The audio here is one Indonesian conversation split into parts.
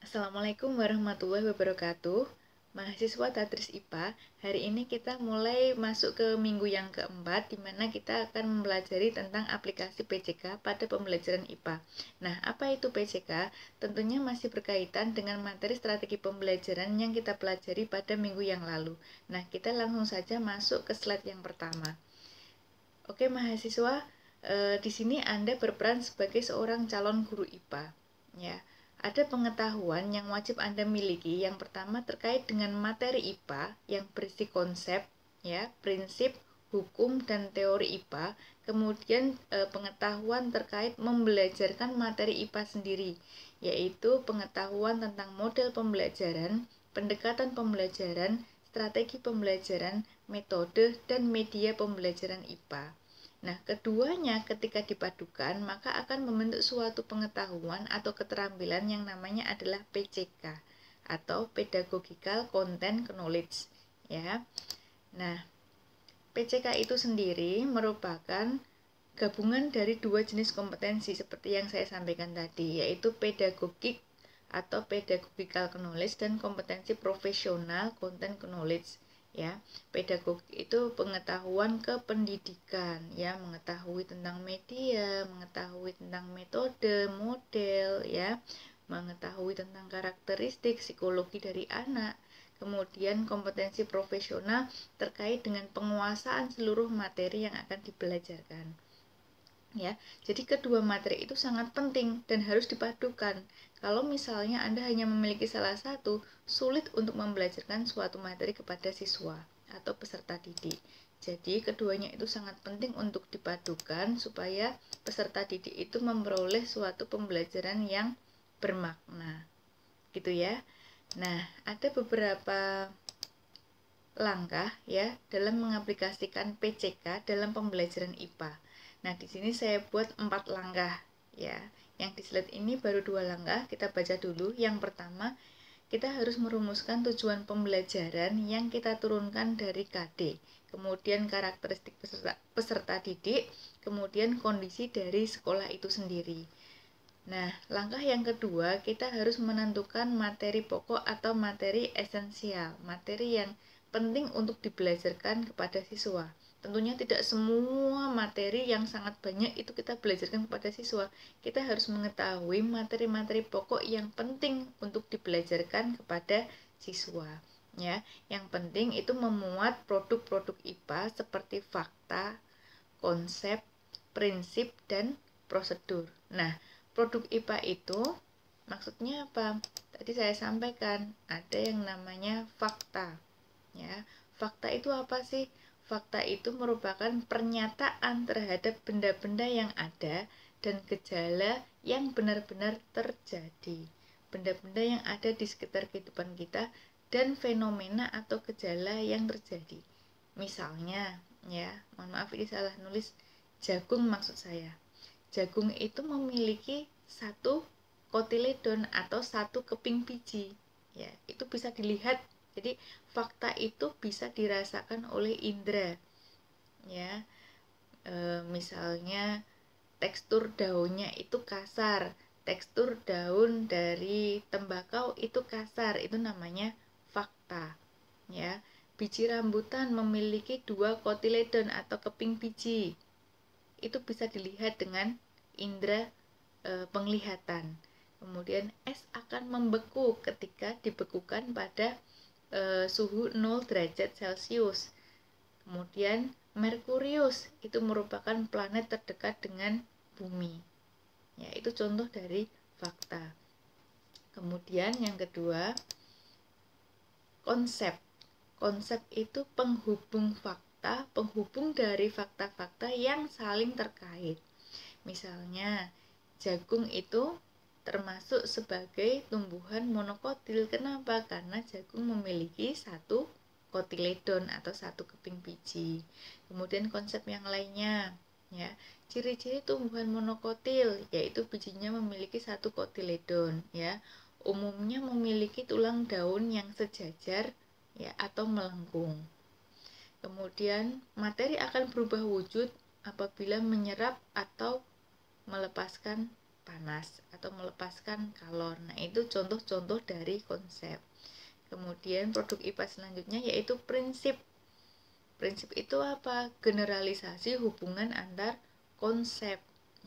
Assalamualaikum warahmatullahi wabarakatuh. Mahasiswa Tadris IPA, hari ini kita mulai masuk ke minggu yang keempat, di mana kita akan mempelajari tentang aplikasi PCK pada pembelajaran IPA. Nah, apa itu PCK? Tentunya masih berkaitan dengan materi strategi pembelajaran yang kita pelajari pada minggu yang lalu. Nah, kita langsung saja masuk ke slide yang pertama. Oke, mahasiswa, di sini Anda berperan sebagai seorang calon guru IPA. Ya, ada pengetahuan yang wajib Anda miliki. Yang pertama terkait dengan materi IPA yang berisi konsep, ya, prinsip, hukum, dan teori IPA. Kemudian pengetahuan terkait membelajarkan materi IPA sendiri, yaitu pengetahuan tentang model pembelajaran, pendekatan pembelajaran, strategi pembelajaran, metode, dan media pembelajaran IPA. Nah, keduanya ketika dipadukan, maka akan membentuk suatu pengetahuan atau keterampilan yang namanya adalah PCK atau Pedagogical Content Knowledge, ya. Nah, PCK itu sendiri merupakan gabungan dari dua jenis kompetensi seperti yang saya sampaikan tadi, yaitu pedagogik atau pedagogical knowledge dan kompetensi profesional content knowledge. Ya, pedagogik itu pengetahuan kependidikan, ya, mengetahui tentang media, mengetahui tentang metode, model, ya, mengetahui tentang karakteristik psikologi dari anak. Kemudian kompetensi profesional terkait dengan penguasaan seluruh materi yang akan dibelajarkan. Ya, jadi kedua materi itu sangat penting dan harus dipadukan. Kalau misalnya Anda hanya memiliki salah satu, sulit untuk membelajarkan suatu materi kepada siswa atau peserta didik. Jadi keduanya itu sangat penting untuk dipadukan supaya peserta didik itu memperoleh suatu pembelajaran yang bermakna. Gitu ya. Nah, ada beberapa langkah ya dalam mengaplikasikan PCK dalam pembelajaran IPA. Nah, di sini saya buat 4 langkah ya. Yang di slide ini baru 2 langkah, kita baca dulu. Yang pertama, kita harus merumuskan tujuan pembelajaran yang kita turunkan dari KD. Kemudian karakteristik peserta didik, kemudian kondisi dari sekolah itu sendiri. Nah, langkah yang kedua, kita harus menentukan materi pokok atau materi esensial, materi yang penting untuk dibelajarkan kepada siswa. Tentunya tidak semua materi yang sangat banyak itu kita belajarkan kepada siswa. Kita harus mengetahui materi-materi pokok yang penting untuk dibelajarkan kepada siswa. Ya, yang penting itu memuat produk-produk IPA seperti fakta, konsep, prinsip, dan prosedur. Nah, produk IPA itu maksudnya apa? Tadi saya sampaikan ada yang namanya fakta. Ya, fakta itu apa sih? Fakta itu merupakan pernyataan terhadap benda-benda yang ada dan gejala yang benar-benar terjadi. Benda-benda yang ada di sekitar kehidupan kita dan fenomena atau gejala yang terjadi. Misalnya, ya, mohon maaf ini salah nulis, jagung maksud saya. Jagung itu memiliki satu kotiledon atau satu keping biji. Ya, itu bisa dilihat. Jadi fakta itu bisa dirasakan oleh indera. Ya, misalnya tekstur daunnya itu kasar, tekstur daun dari tembakau itu kasar, itu namanya fakta. Ya, biji rambutan memiliki 2 kotiledon atau keping biji. Itu bisa dilihat dengan indera penglihatan. Kemudian es akan membeku ketika dibekukan pada suhu 0 derajat Celcius. Kemudian Merkurius itu merupakan planet terdekat dengan bumi. Ya, itu contoh dari fakta. Kemudian yang kedua, konsep. Konsep itu penghubung fakta, penghubung dari fakta-fakta yang saling terkait. Misalnya, jagung itu termasuk sebagai tumbuhan monokotil. Kenapa? Karena jagung memiliki satu kotiledon atau satu keping biji. Kemudian konsep yang lainnya, ya, ciri-ciri tumbuhan monokotil yaitu bijinya memiliki satu kotiledon, ya, umumnya memiliki tulang daun yang sejajar, ya, atau melengkung. Kemudian materi akan berubah wujud apabila menyerap atau melepaskan panas atau melepaskan kalor. Nah, itu contoh-contoh dari konsep. Kemudian produk IPA selanjutnya yaitu prinsip. Prinsip itu apa? Generalisasi hubungan antar konsep,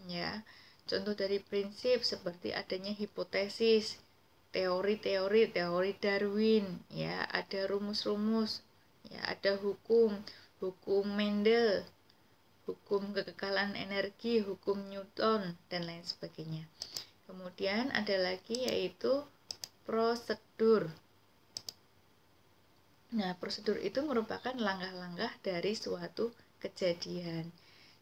ya. Contoh dari prinsip seperti adanya hipotesis, teori Darwin, ya, ada rumus-rumus, ya, ada hukum Mendel, hukum kekekalan energi, hukum Newton, dan lain sebagainya. Kemudian ada lagi yaitu prosedur. Nah, prosedur itu merupakan langkah-langkah dari suatu kejadian.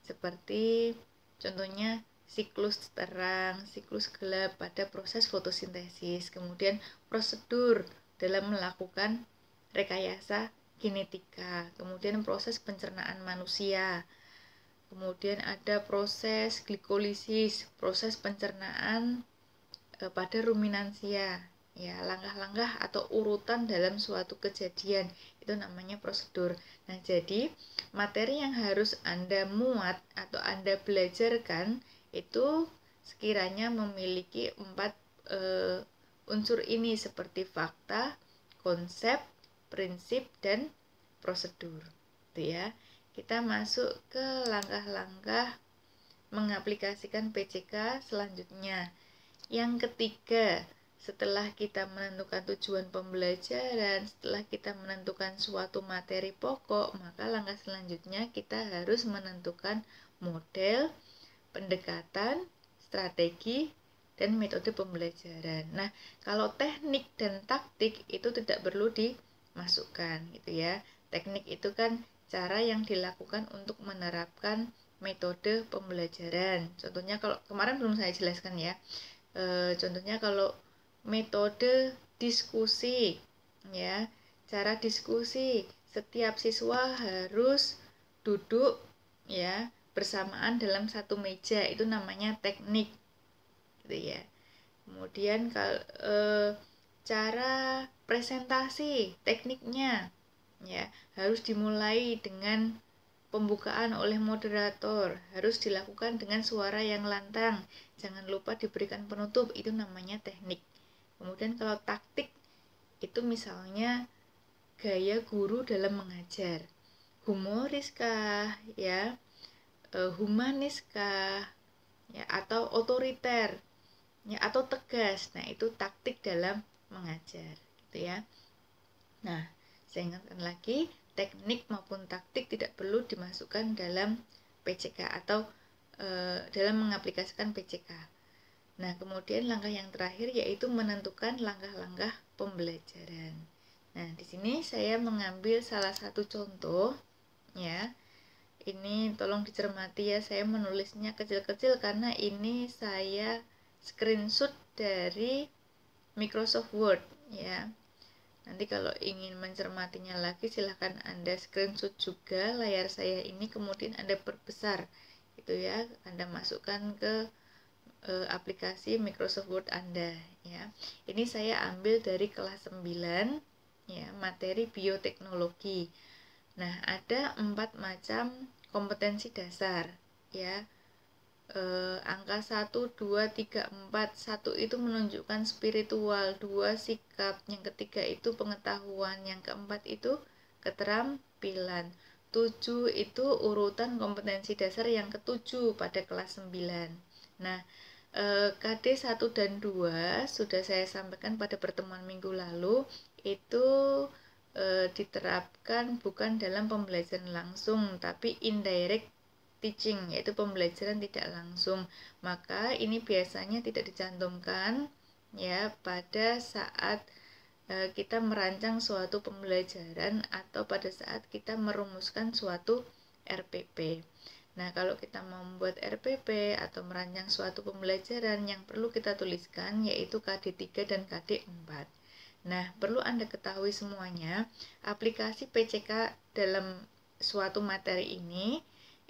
Seperti contohnya siklus terang, siklus gelap pada proses fotosintesis. Kemudian prosedur dalam melakukan rekayasa genetika. Kemudian proses pencernaan manusia. Kemudian ada proses glikolisis, proses pencernaan pada ruminansia. Ya, langkah-langkah atau urutan dalam suatu kejadian itu namanya prosedur. Nah, jadi materi yang harus Anda muat atau Anda belajarkan itu sekiranya memiliki 4 unsur ini seperti fakta, konsep, prinsip, dan prosedur. Itu ya. Kita masuk ke langkah-langkah mengaplikasikan PCK selanjutnya. Yang ketiga, setelah kita menentukan tujuan pembelajaran, setelah kita menentukan suatu materi pokok, maka langkah selanjutnya kita harus menentukan model, pendekatan, strategi, dan metode pembelajaran. Nah, kalau teknik dan taktik itu tidak perlu dimasukkan, gitu ya. Teknik itu kan cara yang dilakukan untuk menerapkan metode pembelajaran. Contohnya kalau kemarin belum saya jelaskan ya. Contohnya kalau metode diskusi, ya, cara diskusi, setiap siswa harus duduk, ya, bersamaan dalam satu meja, itu namanya teknik, gitu ya. Kemudian kalau cara presentasi, tekniknya, ya, harus dimulai dengan pembukaan oleh moderator, harus dilakukan dengan suara yang lantang, jangan lupa diberikan penutup, itu namanya teknik. Kemudian kalau taktik itu misalnya gaya guru dalam mengajar, humoriskah, ya, humaniskah, ya, atau otoriter, ya, atau tegas. Nah, itu taktik dalam mengajar, gitu ya. Nah, saya ingatkan lagi, teknik maupun taktik tidak perlu dimasukkan dalam PCK atau dalam mengaplikasikan PCK. Nah, kemudian langkah yang terakhir yaitu menentukan langkah-langkah pembelajaran. Nah, di sini saya mengambil salah satu contoh, ya. Ini tolong dicermati ya, saya menulisnya kecil-kecil karena ini saya screenshot dari Microsoft Word, ya. Nanti kalau ingin mencermatinya lagi silahkan Anda screenshot juga layar saya ini, kemudian Anda perbesar, gitu ya. Anda masukkan ke aplikasi Microsoft Word Anda, ya. Ini saya ambil dari kelas 9, ya, materi bioteknologi. Nah, ada 4 macam kompetensi dasar, ya. Angka 1, 2, 3, 4. 1 itu menunjukkan spiritual, 2 sikap, yang ketiga itu pengetahuan, yang keempat itu keterampilan. 7 itu urutan kompetensi dasar yang ketujuh pada kelas 9. Nah, KD 1 dan 2 sudah saya sampaikan pada pertemuan minggu lalu, itu diterapkan bukan dalam pembelajaran langsung, tapi indirect teaching, yaitu pembelajaran tidak langsung. Maka ini biasanya tidak dicantumkan, ya, pada saat kita merancang suatu pembelajaran atau pada saat kita merumuskan suatu RPP. Nah, kalau kita membuat RPP atau merancang suatu pembelajaran, yang perlu kita tuliskan yaitu KD 3 dan KD 4. Nah, perlu Anda ketahui semuanya, aplikasi PCK dalam suatu materi ini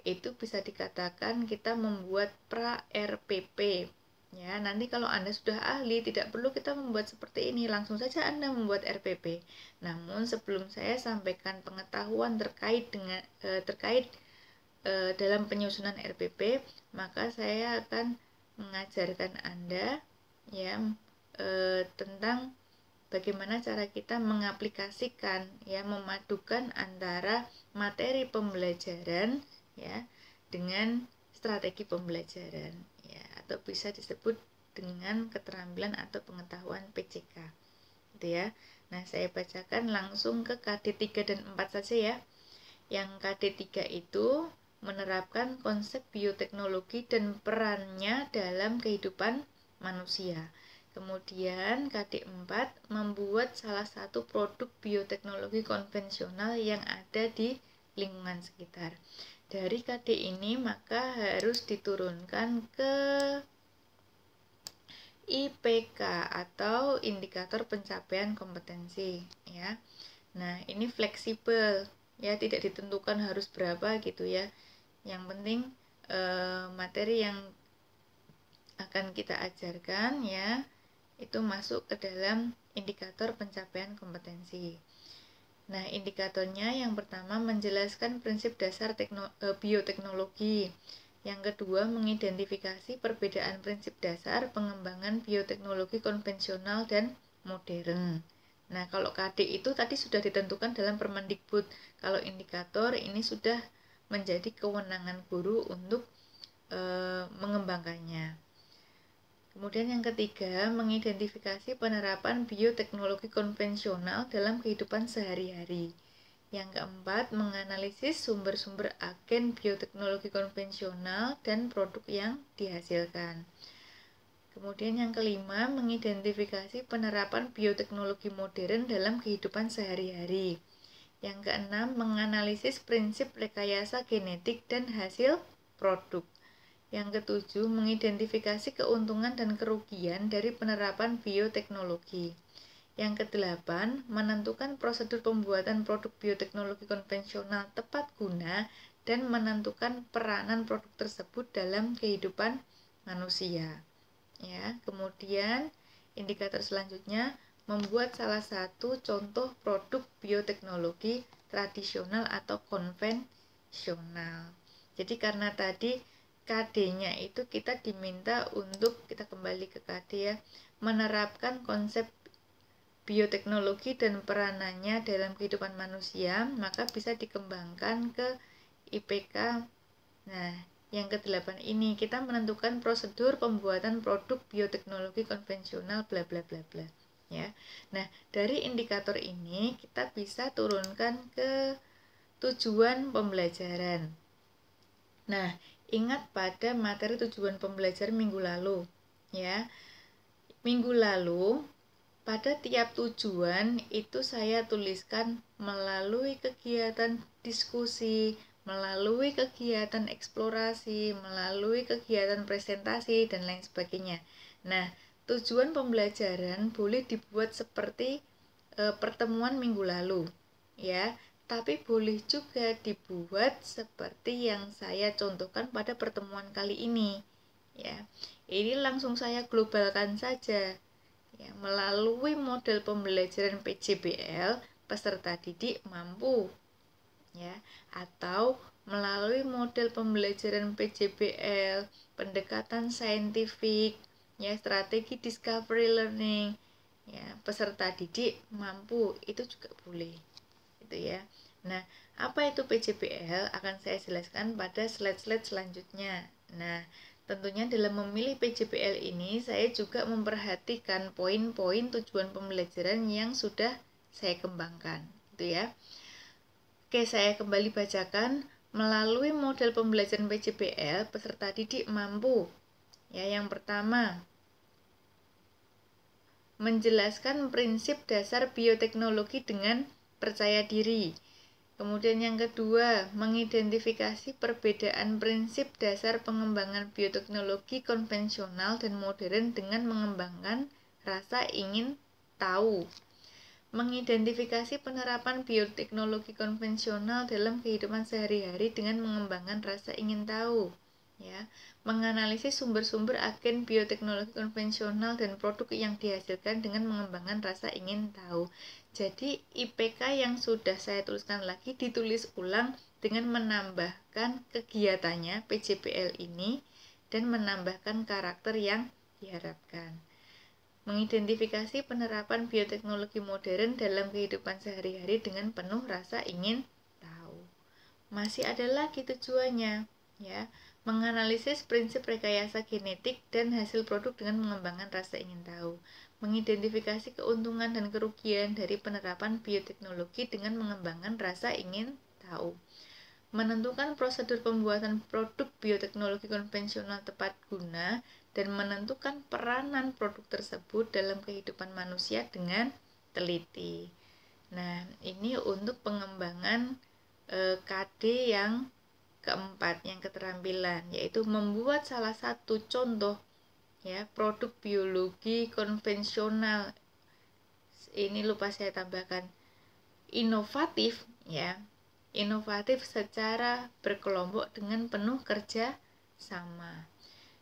itu bisa dikatakan kita membuat pra RPP, ya. Nanti kalau Anda sudah ahli tidak perlu kita membuat seperti ini, langsung saja Anda membuat RPP. Namun sebelum saya sampaikan pengetahuan terkait dalam penyusunan RPP, maka saya akan mengajarkan Anda ya tentang bagaimana cara kita mengaplikasikan ya, memadukan antara materi pembelajaran ya dengan strategi pembelajaran ya, atau bisa disebut dengan keterampilan atau pengetahuan PCK gitu ya. Nah, saya bacakan langsung ke KD 3 dan 4 saja ya. Yang KD 3 itu menerapkan konsep bioteknologi dan perannya dalam kehidupan manusia. Kemudian KD 4 membuat salah satu produk bioteknologi konvensional yang ada di lingkungan sekitar. Dari KD ini maka harus diturunkan ke IPK atau indikator pencapaian kompetensi ya. Nah, ini fleksibel ya, tidak ditentukan harus berapa gitu ya. Yang penting materi yang akan kita ajarkan ya itu masuk ke dalam indikator pencapaian kompetensi. Nah, indikatornya yang pertama menjelaskan prinsip dasar bioteknologi. Yang kedua, mengidentifikasi perbedaan prinsip dasar pengembangan bioteknologi konvensional dan modern. Nah, kalau KD itu tadi sudah ditentukan dalam Permendikbud. Kalau indikator ini sudah menjadi kewenangan guru untuk mengembangkannya. Kemudian yang ketiga, mengidentifikasi penerapan bioteknologi konvensional dalam kehidupan sehari-hari. Yang keempat, menganalisis sumber-sumber agen bioteknologi konvensional dan produk yang dihasilkan. Kemudian yang kelima, mengidentifikasi penerapan bioteknologi modern dalam kehidupan sehari-hari. Yang keenam, menganalisis prinsip rekayasa genetik dan hasil produk. Yang ketujuh, mengidentifikasi keuntungan dan kerugian dari penerapan bioteknologi. Yang kedelapan, menentukan prosedur pembuatan produk bioteknologi konvensional tepat guna dan menentukan peranan produk tersebut dalam kehidupan manusia. Ya, kemudian indikator selanjutnya membuat salah satu contoh produk bioteknologi tradisional atau konvensional. Jadi karena tadi KD-nya itu kita diminta untuk, kita kembali ke KD ya, menerapkan konsep bioteknologi dan peranannya dalam kehidupan manusia, maka bisa dikembangkan ke IPK. Nah, yang ke-8 ini kita menentukan prosedur pembuatan produk bioteknologi konvensional bla bla bla bla ya. Nah, dari indikator ini kita bisa turunkan ke tujuan pembelajaran. Nah, ingat pada materi tujuan pembelajaran minggu lalu ya. Minggu lalu pada tiap tujuan itu saya tuliskan melalui kegiatan diskusi, melalui kegiatan eksplorasi, melalui kegiatan presentasi, dan lain sebagainya. Nah, tujuan pembelajaran boleh dibuat seperti pertemuan minggu lalu, ya. Tapi boleh juga dibuat seperti yang saya contohkan pada pertemuan kali ini, ya. Ini langsung saya globalkan saja. Ya, melalui model pembelajaran PJBL, peserta didik mampu ya, atau melalui model pembelajaran PJBL, pendekatan saintifik, ya, strategi discovery learning, ya, peserta didik mampu, itu juga boleh, gitu ya. Nah, apa itu PJBL akan saya jelaskan pada slide-slide selanjutnya. Nah, tentunya dalam memilih PJBL ini saya juga memperhatikan poin-poin tujuan pembelajaran yang sudah saya kembangkan, gitu ya. Oke, saya kembali bacakan. Melalui model pembelajaran PJBL, peserta didik mampu. Ya, yang pertama, menjelaskan prinsip dasar bioteknologi dengan percaya diri. Kemudian yang kedua, mengidentifikasi perbedaan prinsip dasar pengembangan bioteknologi konvensional dan modern dengan mengembangkan rasa ingin tahu. Mengidentifikasi penerapan bioteknologi konvensional dalam kehidupan sehari-hari dengan mengembangkan rasa ingin tahu. Ya, menganalisis sumber-sumber agen bioteknologi konvensional dan produk yang dihasilkan dengan mengembangkan rasa ingin tahu. Jadi IPK yang sudah saya tuliskan lagi ditulis ulang dengan menambahkan kegiatannya PJBL ini dan menambahkan karakter yang diharapkan. Mengidentifikasi penerapan bioteknologi modern dalam kehidupan sehari-hari dengan penuh rasa ingin tahu. Masih ada lagi tujuannya, ya, menganalisis prinsip rekayasa genetik dan hasil produk dengan mengembangkan rasa ingin tahu. Mengidentifikasi keuntungan dan kerugian dari penerapan bioteknologi dengan mengembangkan rasa ingin tahu. Menentukan prosedur pembuatan produk bioteknologi konvensional tepat guna dan menentukan peranan produk tersebut dalam kehidupan manusia dengan teliti. Nah, ini untuk pengembangan KD yang keempat, yang keterampilan, yaitu membuat salah satu contoh, ya, produk biologi konvensional. Ini lupa saya tambahkan, inovatif, ya, inovatif secara berkelompok dengan penuh kerja sama.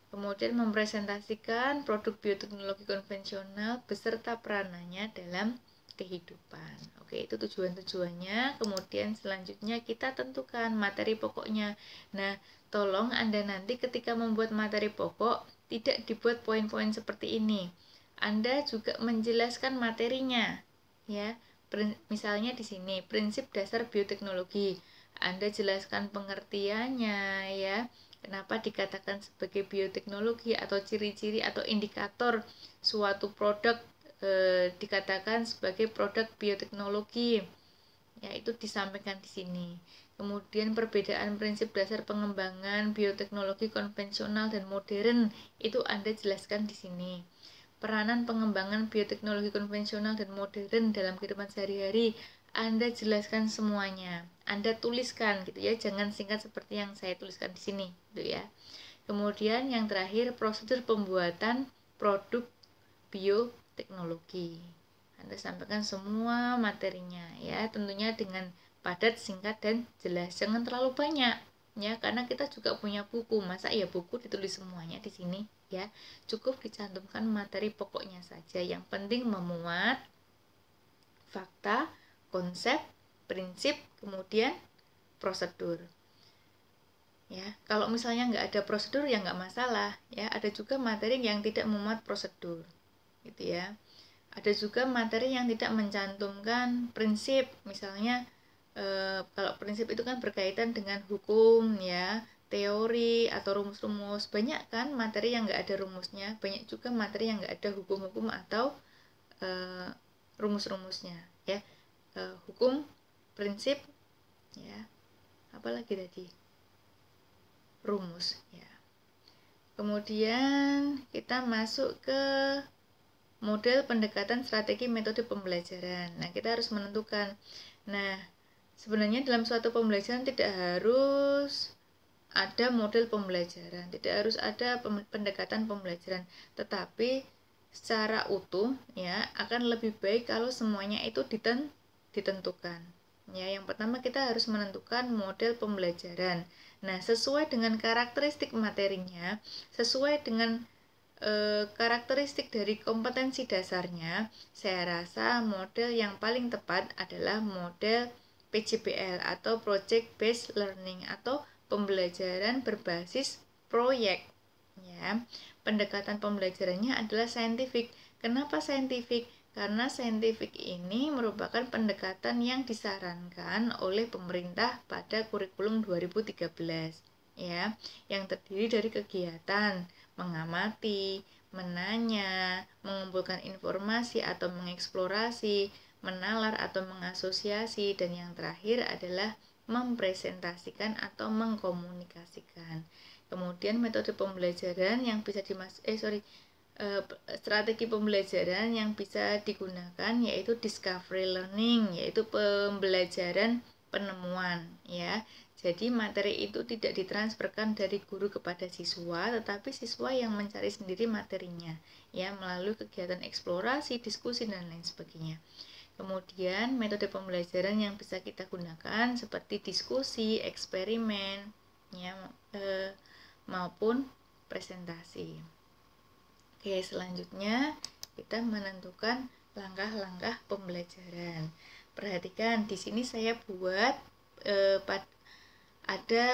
Kemudian mempresentasikan produk bioteknologi konvensional beserta peranannya dalam kehidupan. Oke, itu tujuan-tujuannya. Kemudian selanjutnya kita tentukan materi pokoknya. Nah, tolong Anda nanti ketika membuat materi pokok tidak dibuat poin-poin seperti ini. Anda juga menjelaskan materinya, ya. Misalnya di sini prinsip dasar bioteknologi, Anda jelaskan pengertiannya, ya, kenapa dikatakan sebagai bioteknologi atau ciri-ciri atau indikator suatu produk dikatakan sebagai produk bioteknologi, ya, itu disampaikan di sini. Kemudian perbedaan prinsip dasar pengembangan bioteknologi konvensional dan modern itu Anda jelaskan di sini. Peranan pengembangan bioteknologi konvensional dan modern dalam kehidupan sehari-hari Anda jelaskan semuanya. Anda tuliskan gitu ya, jangan singkat seperti yang saya tuliskan di sini gitu ya. Kemudian yang terakhir prosedur pembuatan produk bioteknologi. Anda sampaikan semua materinya ya, tentunya dengan padat, singkat dan jelas. Jangan terlalu banyak ya, karena kita juga punya buku. Masa ya buku ditulis semuanya di sini ya. Cukup dicantumkan materi pokoknya saja. Yang penting memuat fakta, konsep, prinsip, kemudian prosedur. Ya, kalau misalnya nggak ada prosedur ya nggak masalah ya. Ada juga materi yang tidak memuat prosedur, gitu ya. Ada juga materi yang tidak mencantumkan prinsip, misalnya kalau prinsip itu kan berkaitan dengan hukum ya, teori atau rumus-rumus. Banyak kan materi yang nggak ada rumusnya, banyak juga materi yang nggak ada hukum-hukum atau rumus-rumusnya ya. Hukum, prinsip, ya, apalagi tadi, rumus ya. Kemudian kita masuk ke model pendekatan strategi metode pembelajaran. Nah, kita harus menentukan. Nah, sebenarnya dalam suatu pembelajaran tidak harus ada model pembelajaran, tidak harus ada pendekatan pembelajaran, tetapi secara utuh ya akan lebih baik kalau semuanya itu ditentukan. Ya, yang pertama kita harus menentukan model pembelajaran. Nah, sesuai dengan karakteristik materinya, sesuai dengan karakteristik dari kompetensi dasarnya, saya rasa model yang paling tepat adalah model PJBL atau Project Based Learning atau pembelajaran berbasis proyek. Ya, pendekatan pembelajarannya adalah saintifik. Kenapa saintifik? Karena saintifik ini merupakan pendekatan yang disarankan oleh pemerintah pada kurikulum 2013, ya, yang terdiri dari kegiatan mengamati, menanya, mengumpulkan informasi atau mengeksplorasi, menalar atau mengasosiasi, dan yang terakhir adalah mempresentasikan atau mengkomunikasikan. Kemudian metode pembelajaran yang bisa strategi pembelajaran yang bisa digunakan yaitu discovery learning, yaitu pembelajaran penemuan ya. Jadi materi itu tidak ditransferkan dari guru kepada siswa, tetapi siswa yang mencari sendiri materinya ya melalui kegiatan eksplorasi, diskusi dan lain sebagainya. Kemudian metode pembelajaran yang bisa kita gunakan seperti diskusi, eksperimen ya, maupun presentasi. Oke, selanjutnya kita menentukan langkah-langkah pembelajaran. Perhatikan di sini saya buat ada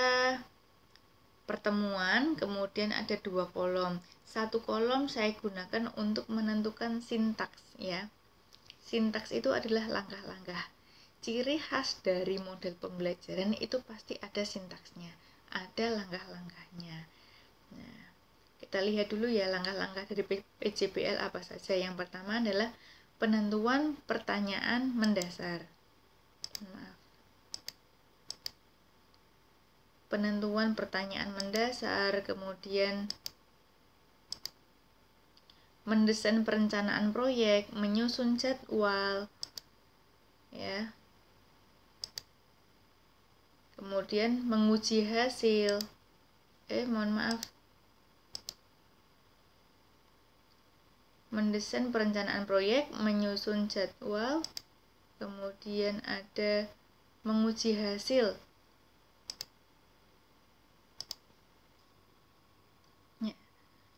pertemuan, kemudian ada 2 kolom. 1 kolom saya gunakan untuk menentukan sintaks ya. Sintaks itu adalah langkah-langkah. Ciri khas dari model pembelajaran itu pasti ada sintaksnya, ada langkah-langkahnya. Nah, kita lihat dulu ya langkah-langkah dari PJBL apa saja. Yang pertama adalah penentuan pertanyaan mendasar. Penentuan pertanyaan mendasar, kemudian mendesain perencanaan proyek, menyusun jadwal, ya. Kemudian menguji hasil. Mendesain perencanaan proyek, menyusun jadwal, kemudian ada menguji hasil.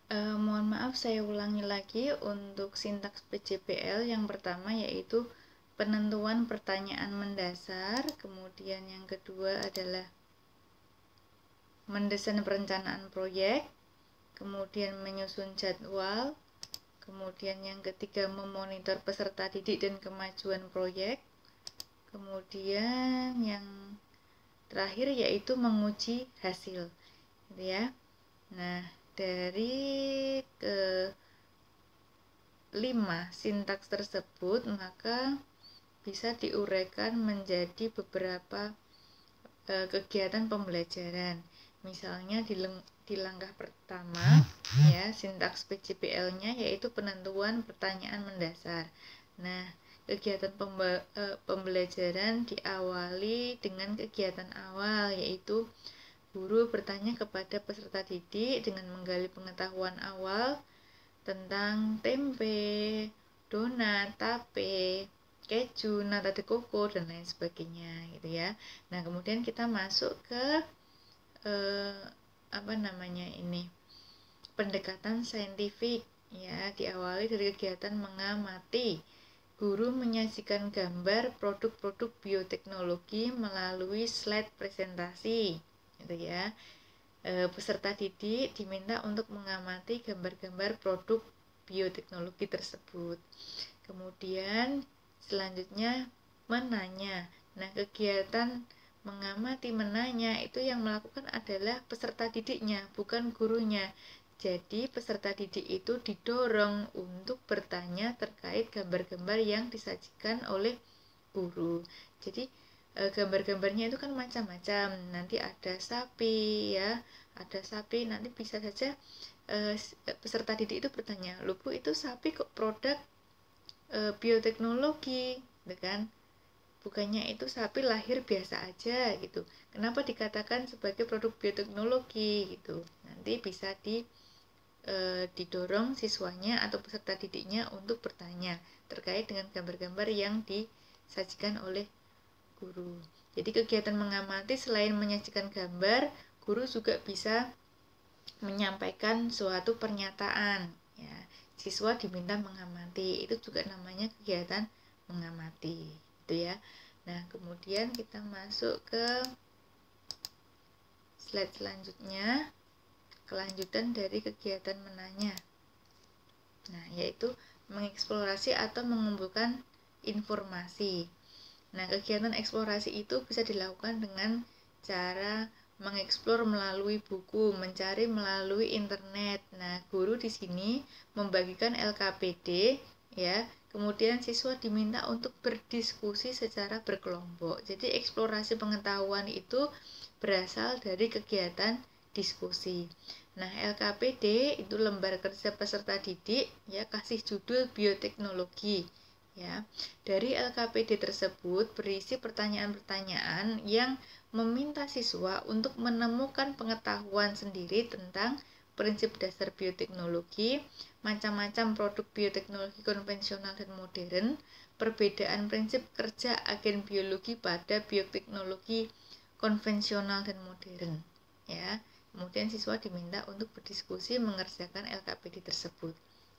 Mohon maaf, saya ulangi lagi untuk sintaks PJBL. Yang pertama yaitu penentuan pertanyaan mendasar, kemudian yang kedua adalah mendesain perencanaan proyek, kemudian menyusun jadwal, kemudian yang ketiga memonitor peserta didik dan kemajuan proyek, kemudian yang terakhir yaitu menguji hasil, gitu ya. Nah, dari kelima sintaks tersebut maka bisa diuraikan menjadi beberapa kegiatan pembelajaran. Misalnya di langkah pertama ya, sintaks PJBL-nya yaitu penentuan pertanyaan mendasar. Nah, kegiatan pembelajaran diawali dengan kegiatan awal, yaitu guru bertanya kepada peserta didik dengan menggali pengetahuan awal tentang tempe, donat, tape, keju, nata de coco, dan lain sebagainya gitu ya. Nah, kemudian kita masuk ke pendekatan saintifik ya, diawali dari kegiatan mengamati. Guru menyajikan gambar produk-produk bioteknologi melalui slide presentasi gitu ya. Peserta didik diminta untuk mengamati gambar-gambar produk bioteknologi tersebut. Kemudian selanjutnya menanya. Nah, kegiatan mengamati menanya itu yang melakukan adalah peserta didiknya, bukan gurunya. Jadi peserta didik itu didorong untuk bertanya terkait gambar-gambar yang disajikan oleh guru. Jadi gambar-gambarnya itu kan macam-macam. Nanti ada sapi ya, ada sapi. Nanti bisa saja peserta didik itu bertanya, "Loh Bu, itu sapi kok produk bioteknologi?" gitu kan? Bukannya itu sapi lahir biasa aja gitu. Kenapa dikatakan sebagai produk bioteknologi gitu? Nanti bisa didorong siswanya atau peserta didiknya untuk bertanya terkait dengan gambar-gambar yang disajikan oleh guru. Jadi kegiatan mengamati selain menyajikan gambar, guru juga bisa menyampaikan suatu pernyataan ya. Siswa diminta mengamati, itu juga namanya kegiatan mengamati gitu ya. Nah, kemudian kita masuk ke slide selanjutnya, kelanjutan dari kegiatan menanya. Nah, yaitu mengeksplorasi atau mengumpulkan informasi. Nah, kegiatan eksplorasi itu bisa dilakukan dengan cara mengeksplor melalui buku, mencari melalui internet. Nah, guru di sini membagikan LKPD ya. Kemudian siswa diminta untuk berdiskusi secara berkelompok. Jadi eksplorasi pengetahuan itu berasal dari kegiatan diskusi. Nah, LKPD itu lembar kerja peserta didik ya, kasih judul bioteknologi. Ya, dari LKPD tersebut berisi pertanyaan-pertanyaan yang meminta siswa untuk menemukan pengetahuan sendiri tentang prinsip dasar bioteknologi, macam-macam produk bioteknologi konvensional dan modern, perbedaan prinsip kerja agen biologi pada bioteknologi konvensional dan modern. Ya, kemudian siswa diminta untuk berdiskusi mengerjakan LKPD tersebut.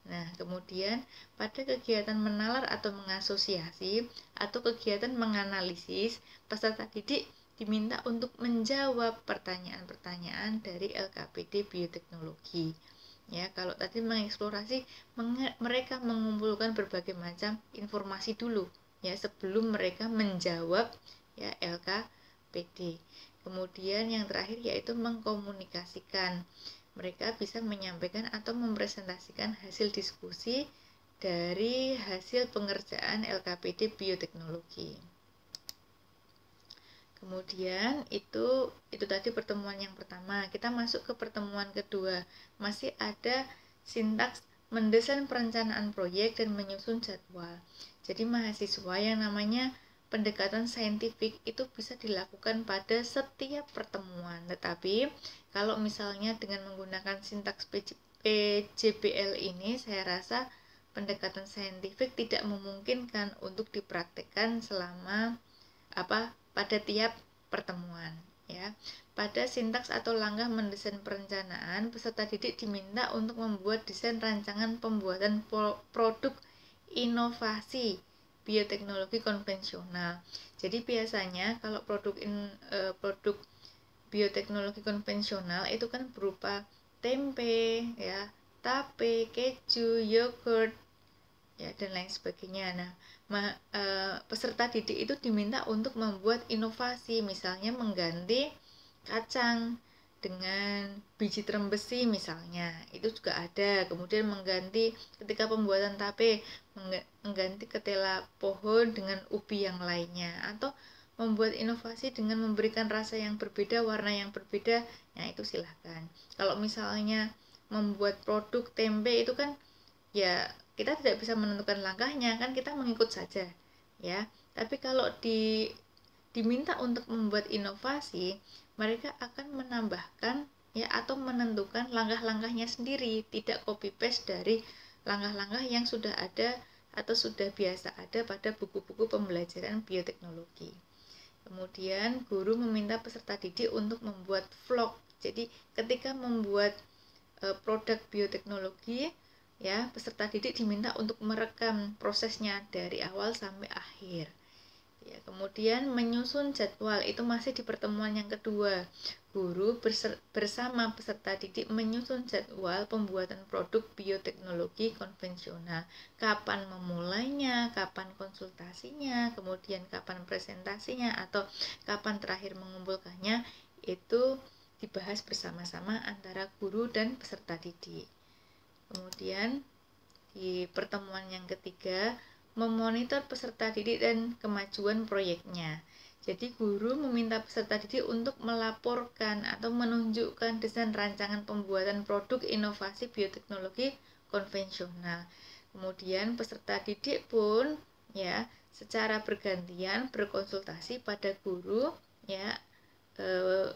Nah, kemudian pada kegiatan menalar atau mengasosiasi atau kegiatan menganalisis, peserta didik diminta untuk menjawab pertanyaan-pertanyaan dari LKPD Bioteknologi. Ya, kalau tadi mengeksplorasi, mereka mengumpulkan berbagai macam informasi dulu ya sebelum mereka menjawab ya LKPD. Kemudian yang terakhir yaitu mengkomunikasikan. Mereka bisa menyampaikan atau mempresentasikan hasil diskusi dari hasil pengerjaan LKPD Bioteknologi. Kemudian itu tadi pertemuan yang pertama. Kita masuk ke pertemuan kedua. Masih ada sintaks mendesain perencanaan proyek dan menyusun jadwal. Jadi mahasiswa yang namanya pendekatan saintifik itu bisa dilakukan pada setiap pertemuan. Tetapi kalau misalnya dengan menggunakan sintaks PJBL ini, saya rasa pendekatan saintifik tidak memungkinkan untuk dipraktekkan selama pada tiap pertemuan ya. Pada sintaks atau langkah mendesain perencanaan, peserta didik diminta untuk membuat desain rancangan pembuatan produk inovasi bioteknologi konvensional. Jadi biasanya kalau produk bioteknologi konvensional itu kan berupa tempe ya, tape, keju, yogurt ya dan lain sebagainya. Nah, peserta didik itu diminta untuk membuat inovasi, misalnya mengganti kacang dengan biji terem besi misalnya, itu juga ada. Kemudian mengganti ketika pembuatan tape, mengganti ketela pohon dengan ubi yang lainnya, atau membuat inovasi dengan memberikan rasa yang berbeda, warna yang berbeda, ya itu silahkan. Kalau misalnya membuat produk tempe itu kan ya kita tidak bisa menentukan langkahnya, kan kita mengikut saja ya. Tapi kalau diminta untuk membuat inovasi, mereka akan menambahkan ya atau menentukan langkah-langkahnya sendiri, tidak copy paste dari langkah-langkah yang sudah ada atau sudah biasa ada pada buku-buku pembelajaran bioteknologi. Kemudian guru meminta peserta didik untuk membuat vlog. Jadi ketika membuat produk bioteknologi ya, peserta didik diminta untuk merekam prosesnya dari awal sampai akhir. Ya, kemudian menyusun jadwal, itu masih di pertemuan yang kedua. Guru bersama peserta didik menyusun jadwal pembuatan produk bioteknologi konvensional. Kapan memulainya, kapan konsultasinya, kemudian kapan presentasinya, atau kapan terakhir mengumpulkannya, itu dibahas bersama-sama antara guru dan peserta didik. Kemudian di pertemuan yang ketiga, memonitor peserta didik dan kemajuan proyeknya. Jadi guru meminta peserta didik untuk melaporkan atau menunjukkan desain rancangan pembuatan produk inovasi bioteknologi konvensional. Kemudian peserta didik pun ya secara bergantian berkonsultasi pada guru ya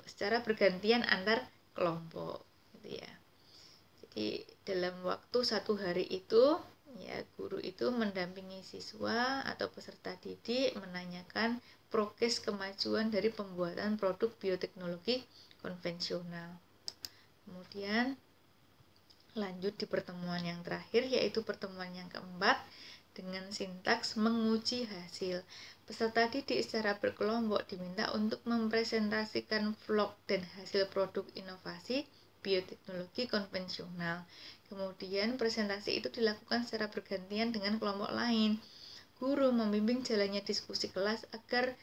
secara bergantian antar kelompok gitu ya. Jadi dalam waktu 1 hari itu ya guru itu mendampingi siswa atau peserta didik menanyakan progres kemajuan dari pembuatan produk bioteknologi konvensional. Kemudian lanjut di pertemuan yang terakhir, yaitu pertemuan yang keempat dengan sintaks menguji hasil. Peserta didik secara berkelompok diminta untuk mempresentasikan vlog dan hasil produk inovasi bioteknologi konvensional. Kemudian presentasi itu dilakukan secara bergantian dengan kelompok lain. Guru membimbing jalannya diskusi kelas agar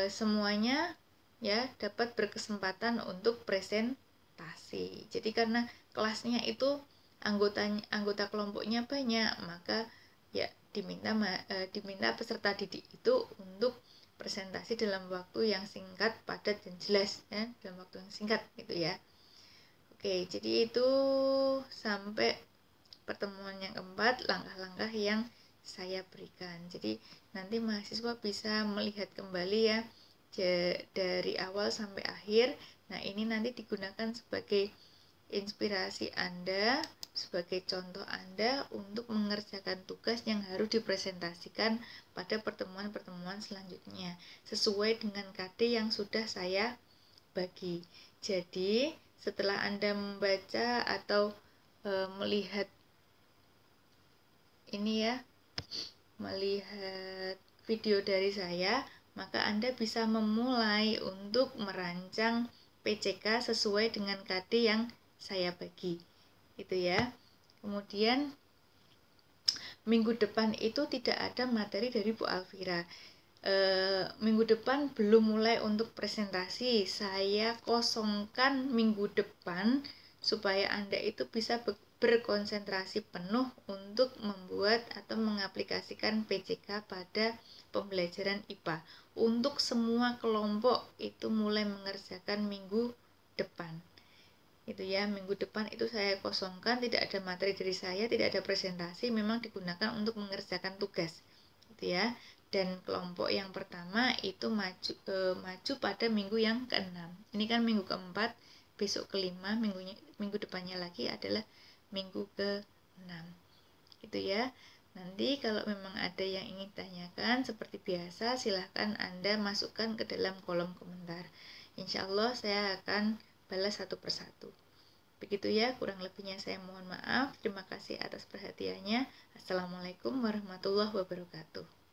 semuanya ya dapat berkesempatan untuk presentasi. Jadi karena kelasnya itu anggota kelompoknya banyak, maka ya diminta peserta didik itu untuk presentasi dalam waktu yang singkat, padat dan jelas ya, dalam waktu yang singkat gitu ya. Oke, jadi itu sampai pertemuan yang keempat, langkah-langkah yang saya berikan. Jadi nanti mahasiswa bisa melihat kembali ya dari awal sampai akhir. Nah, ini nanti digunakan sebagai inspirasi Anda, sebagai contoh Anda untuk mengerjakan tugas yang harus dipresentasikan pada pertemuan-pertemuan selanjutnya sesuai dengan KD yang sudah saya bagi. Jadi setelah Anda membaca atau melihat ini ya, melihat video dari saya, maka Anda bisa memulai untuk merancang PCK sesuai dengan KD yang saya bagi. Itu ya. Kemudian minggu depan itu tidak ada materi dari Bu Alvira. Minggu depan belum mulai untuk presentasi. Saya kosongkan minggu depan supaya Anda itu bisa berkonsentrasi penuh untuk membuat atau mengaplikasikan PCK pada pembelajaran IPA. Untuk semua kelompok itu mulai mengerjakan minggu depan. Itu ya, minggu depan itu saya kosongkan, tidak ada materi dari saya, tidak ada presentasi, memang digunakan untuk mengerjakan tugas. Gitu ya. Dan kelompok yang pertama itu maju pada minggu yang ke-6. Ini kan minggu ke-4, besok ke-5, minggu depannya lagi adalah minggu ke-6. Gitu ya. Nanti kalau memang ada yang ingin tanyakan seperti biasa, silahkan Anda masukkan ke dalam kolom komentar. Insya Allah saya akan balas satu persatu. Begitu ya, kurang lebihnya saya mohon maaf. Terima kasih atas perhatiannya. Assalamualaikum warahmatullahi wabarakatuh.